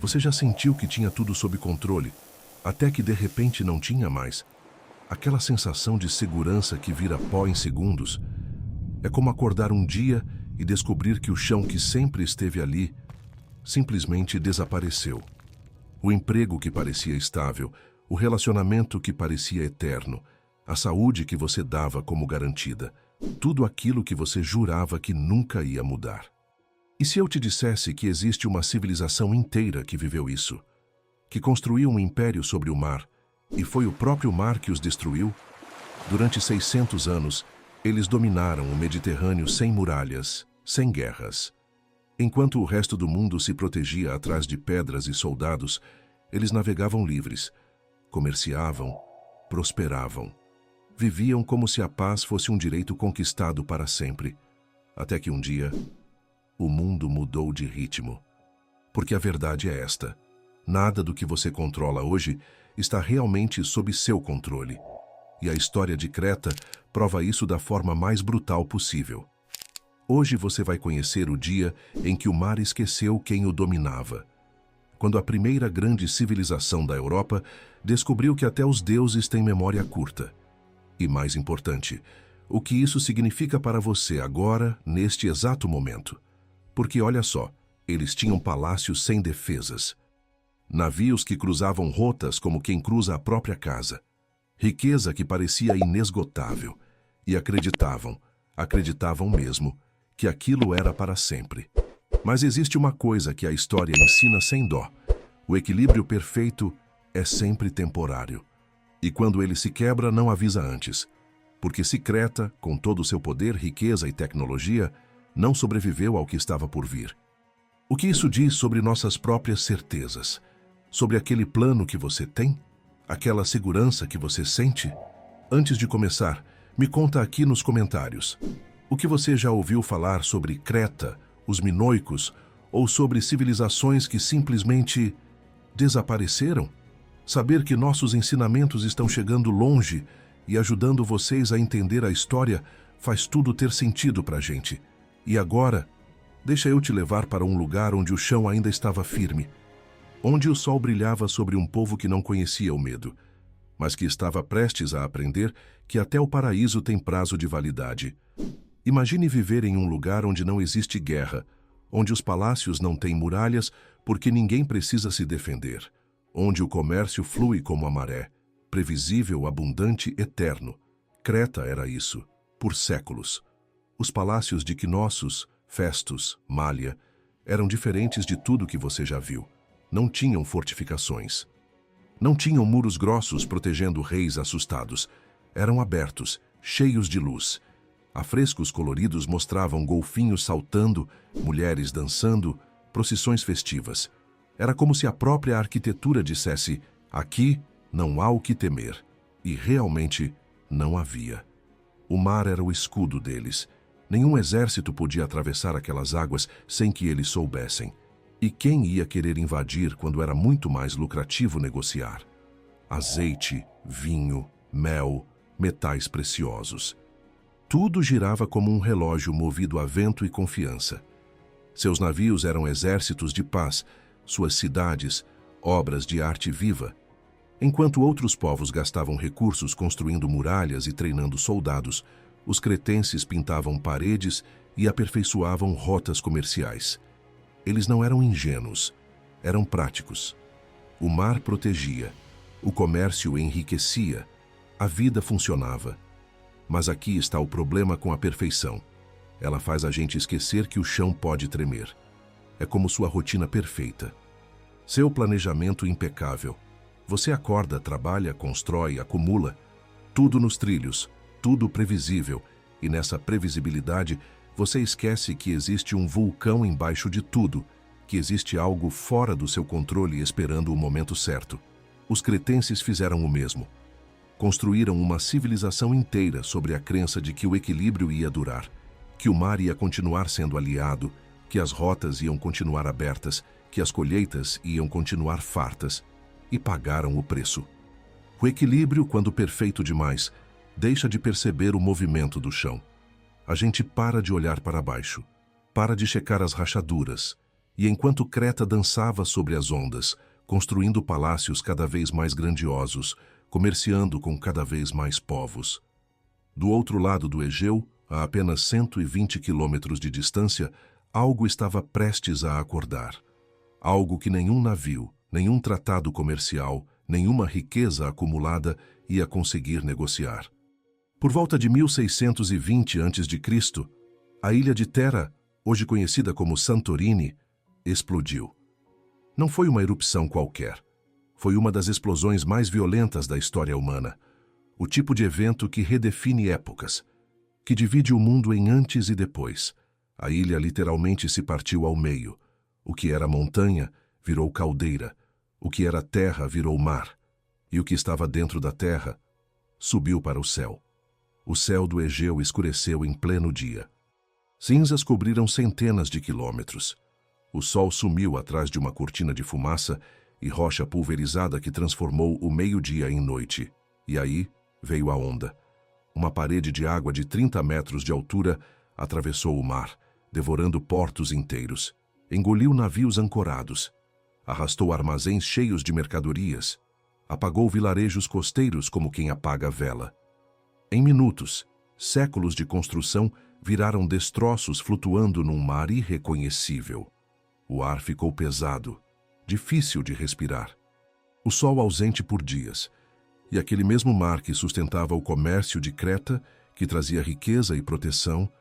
Você já sentiu que tinha tudo sob controle, até que de repente não tinha mais? Aquela sensação de segurança que vira pó em segundos. É como acordar um dia e descobrir que o chão que sempre esteve ali simplesmente desapareceu. O emprego que parecia estável, o relacionamento que parecia eterno, a saúde que você dava como garantida, tudo aquilo que você jurava que nunca ia mudar. E se eu te dissesse que existe uma civilização inteira que viveu isso, que construiu um império sobre o mar, e foi o próprio mar que os destruiu? Durante 600 anos, eles dominaram o Mediterrâneo sem muralhas, sem guerras. Enquanto o resto do mundo se protegia atrás de pedras e soldados, eles navegavam livres, comerciavam, prosperavam. Viviam como se a paz fosse um direito conquistado para sempre. Até que um dia, o mundo mudou de ritmo. Porque a verdade é esta: nada do que você controla hoje está realmente sob seu controle. E a história de Creta prova isso da forma mais brutal possível. Hoje você vai conhecer o dia em que o mar esqueceu quem o dominava. Quando a primeira grande civilização da Europa descobriu que até os deuses têm memória curta. E mais importante, o que isso significa para você agora, neste exato momento. Porque olha só, eles tinham palácios sem defesas. Navios que cruzavam rotas como quem cruza a própria casa. Riqueza que parecia inesgotável. E acreditavam mesmo, que aquilo era para sempre. Mas existe uma coisa que a história ensina sem dó. O equilíbrio perfeito é sempre temporário. E quando ele se quebra, não avisa antes. Porque se Creta, com todo o seu poder, riqueza e tecnologia, não sobreviveu ao que estava por vir. O que isso diz sobre nossas próprias certezas? Sobre aquele plano que você tem? Aquela segurança que você sente? Antes de começar, me conta aqui nos comentários. O que você já ouviu falar sobre Creta, os minoicos, ou sobre civilizações que simplesmente desapareceram? Saber que nossos ensinamentos estão chegando longe e ajudando vocês a entender a história faz tudo ter sentido para a gente. E agora, deixa eu te levar para um lugar onde o chão ainda estava firme, onde o sol brilhava sobre um povo que não conhecia o medo, mas que estava prestes a aprender que até o paraíso tem prazo de validade. Imagine viver em um lugar onde não existe guerra, onde os palácios não têm muralhas porque ninguém precisa se defender, onde o comércio flui como a maré, previsível, abundante, eterno. Creta era isso, por séculos. Os palácios de Knossos, Festos, Mália, eram diferentes de tudo que você já viu. Não tinham fortificações. Não tinham muros grossos protegendo reis assustados. Eram abertos, cheios de luz. Afrescos coloridos mostravam golfinhos saltando, mulheres dançando, procissões festivas. Era como se a própria arquitetura dissesse: aqui não há o que temer. E realmente não havia. O mar era o escudo deles. Nenhum exército podia atravessar aquelas águas sem que eles soubessem. E quem ia querer invadir quando era muito mais lucrativo negociar? Azeite, vinho, mel, metais preciosos. Tudo girava como um relógio movido a vento e confiança. Seus navios eram exércitos de paz, suas cidades, obras de arte viva. Enquanto outros povos gastavam recursos construindo muralhas e treinando soldados, os cretenses pintavam paredes e aperfeiçoavam rotas comerciais. Eles não eram ingênuos, eram práticos. O mar protegia, o comércio enriquecia, a vida funcionava. Mas aqui está o problema com a perfeição. Ela faz a gente esquecer que o chão pode tremer. É como sua rotina perfeita. Seu planejamento impecável. Você acorda, trabalha, constrói, acumula. Tudo nos trilhos, tudo previsível. E nessa previsibilidade, você esquece que existe um vulcão embaixo de tudo, que existe algo fora do seu controle esperando o momento certo. Os cretenses fizeram o mesmo. Construíram uma civilização inteira sobre a crença de que o equilíbrio ia durar, que o mar ia continuar sendo aliado, que as rotas iam continuar abertas, que as colheitas iam continuar fartas, e pagaram o preço. O equilíbrio, quando perfeito demais, deixa de perceber o movimento do chão. A gente para de olhar para baixo, para de checar as rachaduras, E enquanto Creta dançava sobre as ondas, construindo palácios cada vez mais grandiosos, comerciando com cada vez mais povos. Do outro lado do Egeu, a apenas 120 quilômetros de distância, algo estava prestes a acordar. Algo que nenhum navio, nenhum tratado comercial, nenhuma riqueza acumulada ia conseguir negociar. Por volta de 1620 a.C., a ilha de Thera, hoje conhecida como Santorini, explodiu. Não foi uma erupção qualquer. Foi uma das explosões mais violentas da história humana. O tipo de evento que redefine épocas, que divide o mundo em antes e depois. A ilha literalmente se partiu ao meio. O que era montanha virou caldeira. O que era terra virou mar. E o que estava dentro da terra subiu para o céu. O céu do Egeu escureceu em pleno dia. Cinzas cobriram centenas de quilômetros. O sol sumiu atrás de uma cortina de fumaça e rocha pulverizada que transformou o meio-dia em noite. E aí veio a onda. Uma parede de água de 30 metros de altura atravessou o mar, devorando portos inteiros. Engoliu navios ancorados. Arrastou armazéns cheios de mercadorias. Apagou vilarejos costeiros como quem apaga a vela. Em minutos, séculos de construção viraram destroços flutuando num mar irreconhecível. O ar ficou pesado, difícil de respirar. O sol ausente por dias, e aquele mesmo mar que sustentava o comércio de Creta, que trazia riqueza e proteção,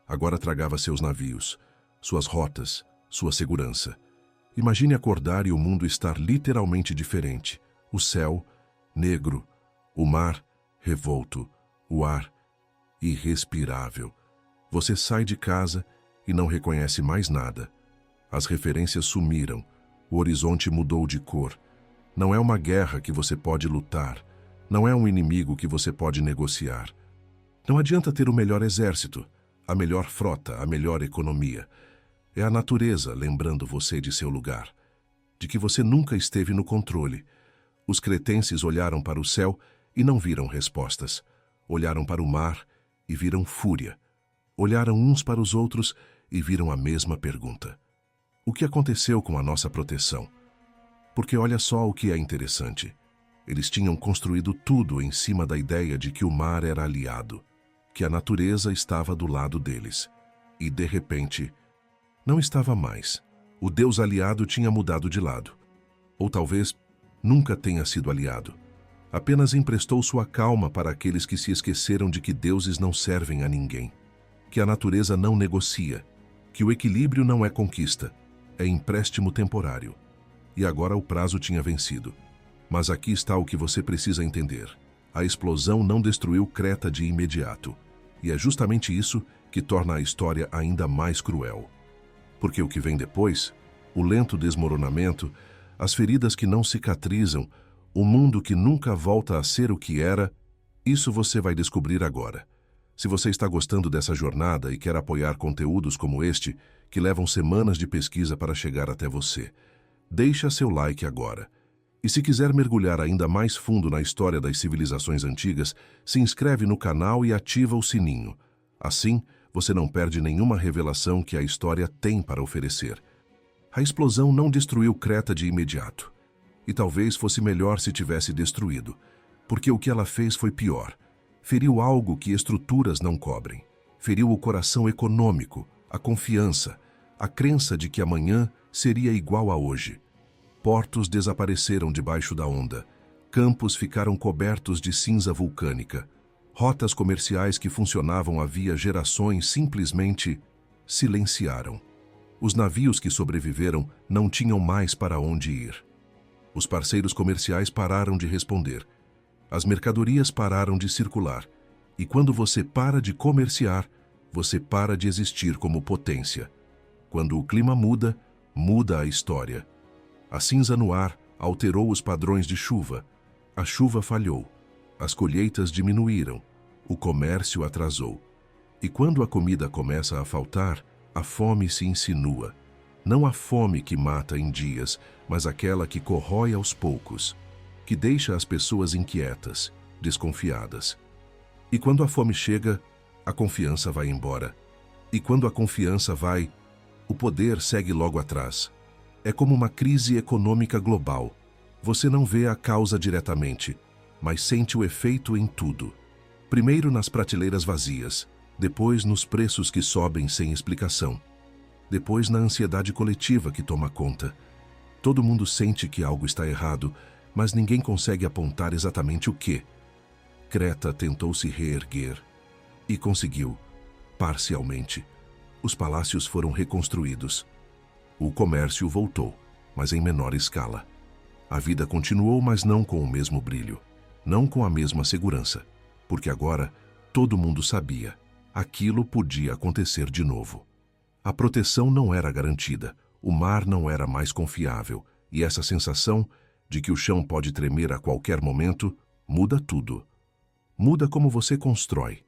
agora tragava seus navios, suas rotas, sua segurança. Imagine acordar e o mundo estar literalmente diferente. O céu, negro, o mar, revolto, o ar, irrespirável. Você sai de casa e não reconhece mais nada. As referências sumiram, o horizonte mudou de cor. Não é uma guerra que você pode lutar, não é um inimigo que você pode negociar. Não adianta ter o melhor exército, a melhor frota, a melhor economia. É a natureza lembrando você de seu lugar, de que você nunca esteve no controle. Os cretenses olharam para o céu e não viram respostas. Olharam para o mar e viram fúria. Olharam uns para os outros e viram a mesma pergunta. O que aconteceu com a nossa proteção? Porque olha só o que é interessante. Eles tinham construído tudo em cima da ideia de que o mar era aliado, que a natureza estava do lado deles. E, de repente, não estava mais. O Deus aliado tinha mudado de lado. Ou talvez nunca tenha sido aliado. Apenas emprestou sua calma para aqueles que se esqueceram de que deuses não servem a ninguém, que a natureza não negocia, que o equilíbrio não é conquista, é empréstimo temporário. E agora o prazo tinha vencido. Mas aqui está o que você precisa entender. A explosão não destruiu Creta de imediato. E é justamente isso que torna a história ainda mais cruel. Porque o que vem depois, o lento desmoronamento, as feridas que não cicatrizam, o mundo que nunca volta a ser o que era, isso você vai descobrir agora. Se você está gostando dessa jornada e quer apoiar conteúdos como este, que levam semanas de pesquisa para chegar até você, deixa seu like agora. E se quiser mergulhar ainda mais fundo na história das civilizações antigas, se inscreve no canal e ativa o sininho. Assim, você não perde nenhuma revelação que a história tem para oferecer. A explosão não destruiu Creta de imediato. E talvez fosse melhor se tivesse destruído, porque o que ela fez foi pior. Feriu algo que estruturas não cobrem. Feriu o coração econômico, a confiança, a crença de que amanhã seria igual a hoje. Portos desapareceram debaixo da onda. Campos ficaram cobertos de cinza vulcânica. Rotas comerciais que funcionavam havia gerações simplesmente silenciaram. Os navios que sobreviveram não tinham mais para onde ir. Os parceiros comerciais pararam de responder. As mercadorias pararam de circular. E quando você para de comerciar, você para de existir como potência. Quando o clima muda, muda a história. A cinza no ar alterou os padrões de chuva. A chuva falhou. As colheitas diminuíram. O comércio atrasou. E quando a comida começa a faltar, a fome se insinua. Não a fome que mata em dias, mas aquela que corrói aos poucos, que deixa as pessoas inquietas, desconfiadas. E quando a fome chega, a confiança vai embora. E quando a confiança vai, O poder segue logo atrás. É como uma crise econômica global. Você não vê a causa diretamente, mas sente o efeito em tudo. Primeiro nas prateleiras vazias, depois nos preços que sobem sem explicação, depois na ansiedade coletiva que toma conta. Todo mundo sente que algo está errado, mas ninguém consegue apontar exatamente o quê. Creta tentou se reerguer e conseguiu, parcialmente. Os palácios foram reconstruídos. O comércio voltou, mas em menor escala. A vida continuou, mas não com o mesmo brilho, não com a mesma segurança, porque agora todo mundo sabia, aquilo podia acontecer de novo. A proteção não era garantida, o mar não era mais confiável, e essa sensação de que o chão pode tremer a qualquer momento muda tudo. Muda como você constrói,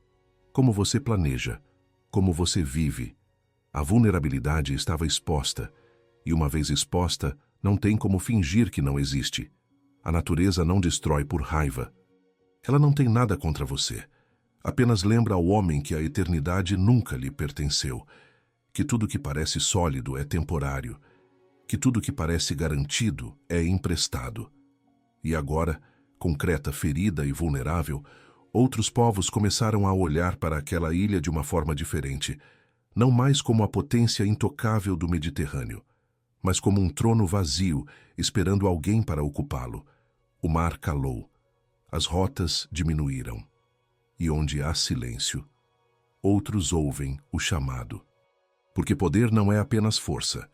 como você planeja, como você vive. A vulnerabilidade estava exposta, e uma vez exposta, não tem como fingir que não existe. A natureza não destrói por raiva. Ela não tem nada contra você. Apenas lembra ao homem que a eternidade nunca lhe pertenceu, que tudo que parece sólido é temporário, que tudo que parece garantido é emprestado. E agora, com Creta ferida e vulnerável, outros povos começaram a olhar para aquela ilha de uma forma diferente, não mais como a potência intocável do Mediterrâneo, mas como um trono vazio, esperando alguém para ocupá-lo. O mar calou, as rotas diminuíram, e onde há silêncio, outros ouvem o chamado. Porque poder não é apenas força,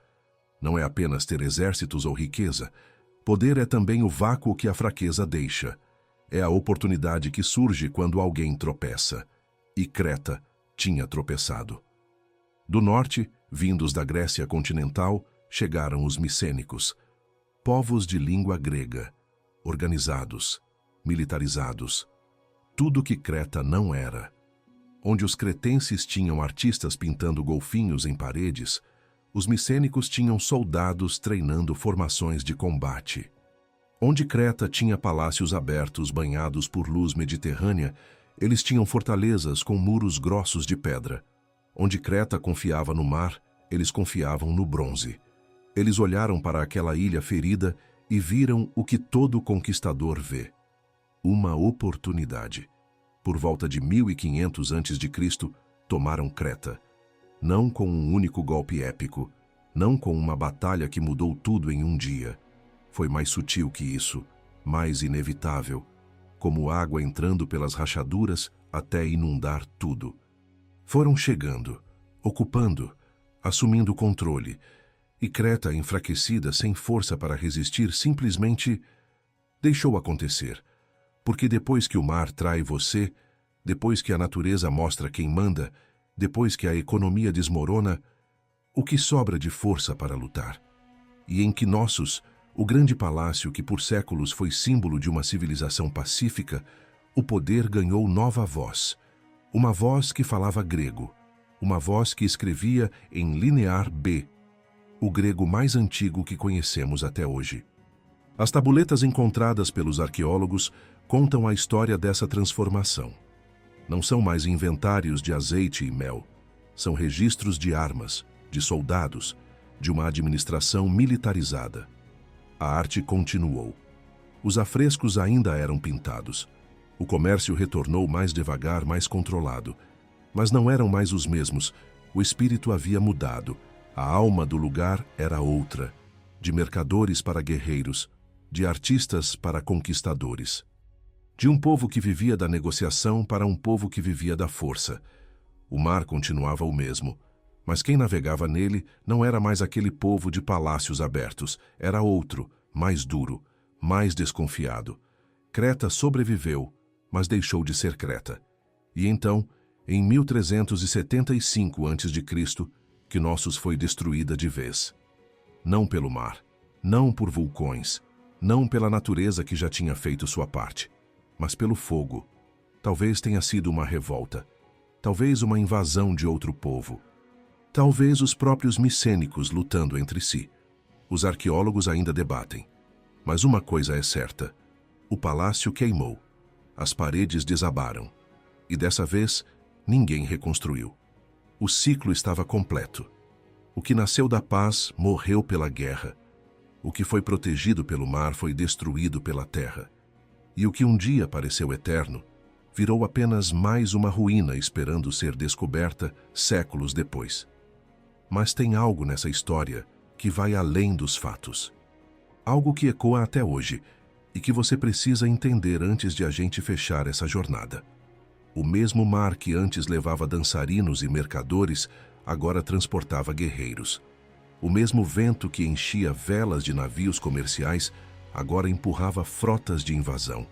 não é apenas ter exércitos ou riqueza. Poder é também o vácuo que a fraqueza deixa. É a oportunidade que surge quando alguém tropeça. E Creta tinha tropeçado. Do norte, vindos da Grécia continental, chegaram os micênicos, povos de língua grega, organizados, militarizados, tudo que Creta não era. Onde os cretenses tinham artistas pintando golfinhos em paredes, os micênicos tinham soldados treinando formações de combate. Onde Creta tinha palácios abertos banhados por luz mediterrânea, eles tinham fortalezas com muros grossos de pedra. Onde Creta confiava no mar, eles confiavam no bronze. Eles olharam para aquela ilha ferida e viram o que todo conquistador vê: uma oportunidade. Por volta de 1500 a.C., tomaram Creta. Não com um único golpe épico, não com uma batalha que mudou tudo em um dia. Foi mais sutil que isso, mais inevitável, como água entrando pelas rachaduras até inundar tudo. Foram chegando, ocupando, assumindo o controle, e Creta, enfraquecida, sem força para resistir, simplesmente deixou acontecer. Porque depois que o mar trai você, depois que a natureza mostra quem manda, depois que a economia desmorona, o que sobra de força para lutar? E em Knossos, o grande palácio que por séculos foi símbolo de uma civilização pacífica, o poder ganhou nova voz. Uma voz que falava grego, uma voz que escrevia em linear B, o grego mais antigo que conhecemos até hoje. As tabuletas encontradas pelos arqueólogos contam a história dessa transformação. Não são mais inventários de azeite e mel, são registros de armas, de soldados, de uma administração militarizada. A arte continuou. Os afrescos ainda eram pintados. O comércio retornou mais devagar, mais controlado. Mas não eram mais os mesmos. O espírito havia mudado. A alma do lugar era outra. De mercadores para guerreiros, de artistas para conquistadores. De um povo que vivia da negociação para um povo que vivia da força. O mar continuava o mesmo, mas quem navegava nele não era mais aquele povo de palácios abertos, era outro, mais duro, mais desconfiado. Creta sobreviveu, mas deixou de ser Creta. E então, em 1375 a.C., Knossos foi destruída de vez. Não pelo mar, não por vulcões, não pela natureza que já tinha feito sua parte, mas pelo fogo. Talvez tenha sido uma revolta, talvez uma invasão de outro povo, talvez os próprios micênicos lutando entre si. Os arqueólogos ainda debatem. Mas uma coisa é certa: o palácio queimou, as paredes desabaram, e dessa vez ninguém reconstruiu. O ciclo estava completo. O que nasceu da paz morreu pela guerra. O que foi protegido pelo mar foi destruído pela terra. E o que um dia pareceu eterno, virou apenas mais uma ruína esperando ser descoberta séculos depois. Mas tem algo nessa história que vai além dos fatos. Algo que ecoa até hoje e que você precisa entender antes de a gente fechar essa jornada. O mesmo mar que antes levava dançarinos e mercadores, agora transportava guerreiros. O mesmo vento que enchia velas de navios comerciais, agora empurrava frotas de invasão.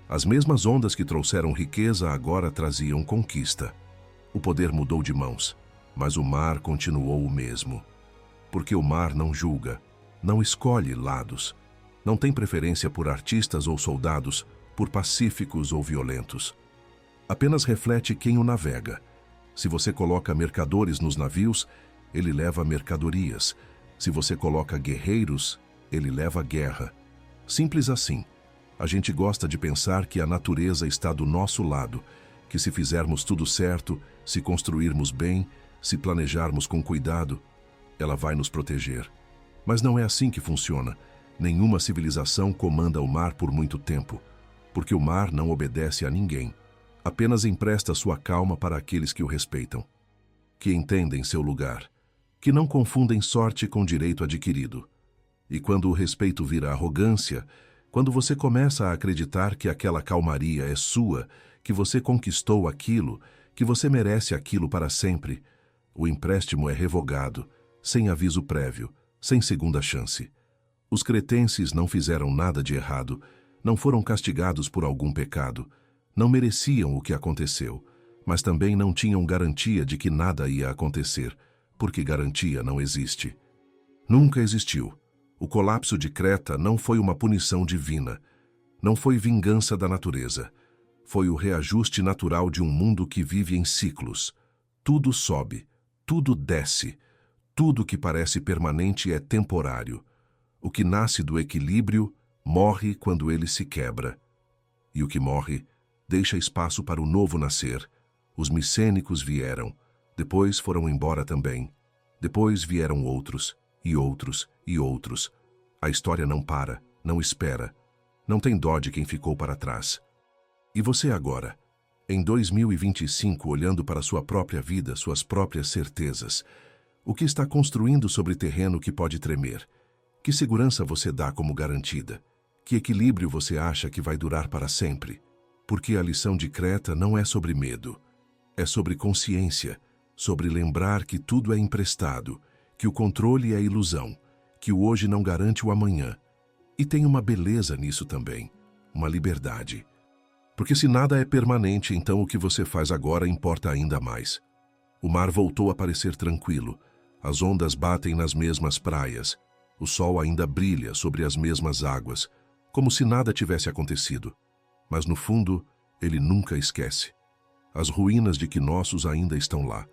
As mesmas ondas que trouxeram riqueza agora traziam conquista. O poder mudou de mãos, mas o mar continuou o mesmo. Porque o mar não julga, não escolhe lados, não tem preferência por artistas ou soldados, por pacíficos ou violentos. Apenas reflete quem o navega. Se você coloca mercadores nos navios, ele leva mercadorias. Se você coloca guerreiros, ele leva guerra. Simples assim. A gente gosta de pensar que a natureza está do nosso lado, que se fizermos tudo certo, se construirmos bem, se planejarmos com cuidado, ela vai nos proteger. Mas não é assim que funciona. Nenhuma civilização comanda o mar por muito tempo, porque o mar não obedece a ninguém. Apenas empresta sua calma para aqueles que o respeitam, que entendem seu lugar, que não confundem sorte com direito adquirido. E quando o respeito vira arrogância, quando você começa a acreditar que aquela calmaria é sua, que você conquistou aquilo, que você merece aquilo para sempre, o empréstimo é revogado, sem aviso prévio, sem segunda chance. Os cretenses não fizeram nada de errado, não foram castigados por algum pecado, não mereciam o que aconteceu, mas também não tinham garantia de que nada ia acontecer, porque garantia não existe. Nunca existiu. O colapso de Creta não foi uma punição divina, não foi vingança da natureza. Foi o reajuste natural de um mundo que vive em ciclos. Tudo sobe, tudo desce, tudo que parece permanente é temporário. O que nasce do equilíbrio morre quando ele se quebra. E o que morre deixa espaço para o novo nascer. Os micênicos vieram, depois foram embora também. Depois vieram outros, e outros, e outros. A história não para, não espera. Não tem dó de quem ficou para trás. E você agora, em 2025, olhando para sua própria vida, suas próprias certezas, o que está construindo sobre terreno que pode tremer? Que segurança você dá como garantida? Que equilíbrio você acha que vai durar para sempre? Porque a lição de Creta não é sobre medo. É sobre consciência, sobre lembrar que tudo é emprestado, que o controle é ilusão, que o hoje não garante o amanhã. E tem uma beleza nisso também, uma liberdade. Porque se nada é permanente, então o que você faz agora importa ainda mais. O mar voltou a parecer tranquilo, as ondas batem nas mesmas praias, o sol ainda brilha sobre as mesmas águas, como se nada tivesse acontecido. Mas no fundo, ele nunca esquece. As ruínas de Knossos ainda estão lá,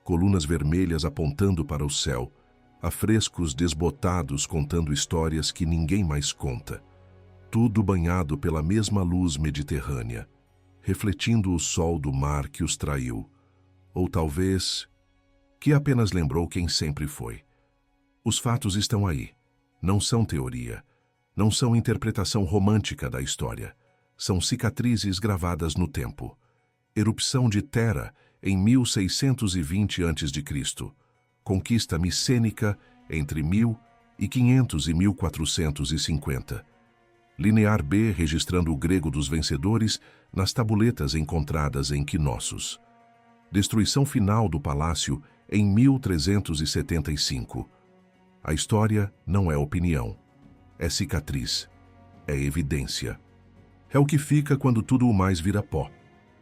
colunas vermelhas apontando para o céu, afrescos desbotados contando histórias que ninguém mais conta. Tudo banhado pela mesma luz mediterrânea, refletindo o sol do mar que os traiu. Ou talvez, que apenas lembrou quem sempre foi. Os fatos estão aí. Não são teoria. Não são interpretação romântica da história. São cicatrizes gravadas no tempo. Erupção de Tera em 1620 a.C. Conquista micênica entre 1500 e 1450. Linear B registrando o grego dos vencedores nas tabuletas encontradas em Knossos. Destruição final do palácio em 1375. A história não é opinião, é cicatriz, é evidência. É o que fica quando tudo o mais vira pó.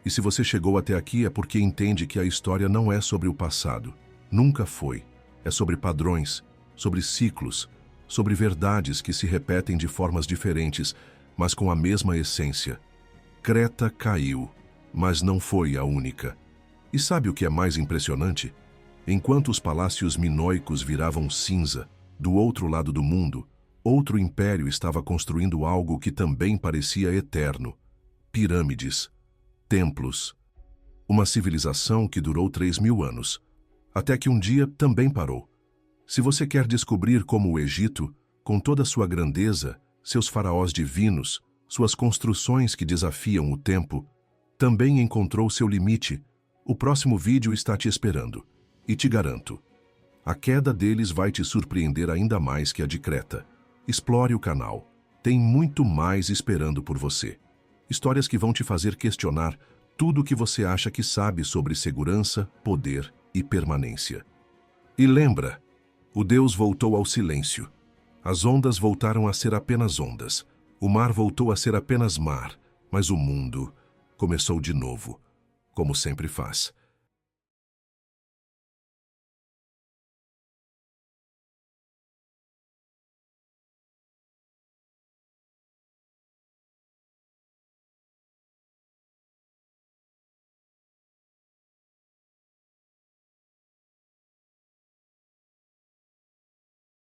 E se você chegou até aqui é porque entende que a história não é sobre o passado. Nunca foi. É sobre padrões, sobre ciclos, sobre verdades que se repetem de formas diferentes, mas com a mesma essência. Creta caiu, mas não foi a única. E sabe o que é mais impressionante? Enquanto os palácios minoicos viravam cinza, do outro lado do mundo, outro império estava construindo algo que também parecia eterno. Pirâmides, templos. Uma civilização que durou 3.000 anos, até que um dia também parou. Se você quer descobrir como o Egito, com toda sua grandeza, seus faraós divinos, suas construções que desafiam o tempo, também encontrou seu limite, o próximo vídeo está te esperando. E te garanto, a queda deles vai te surpreender ainda mais que a de Creta. Explore o canal. Tem muito mais esperando por você. Histórias que vão te fazer questionar tudo o que você acha que sabe sobre segurança, poder e permanência. E lembra, o Deus voltou ao silêncio. As ondas voltaram a ser apenas ondas. O mar voltou a ser apenas mar. Mas o mundo começou de novo, como sempre faz.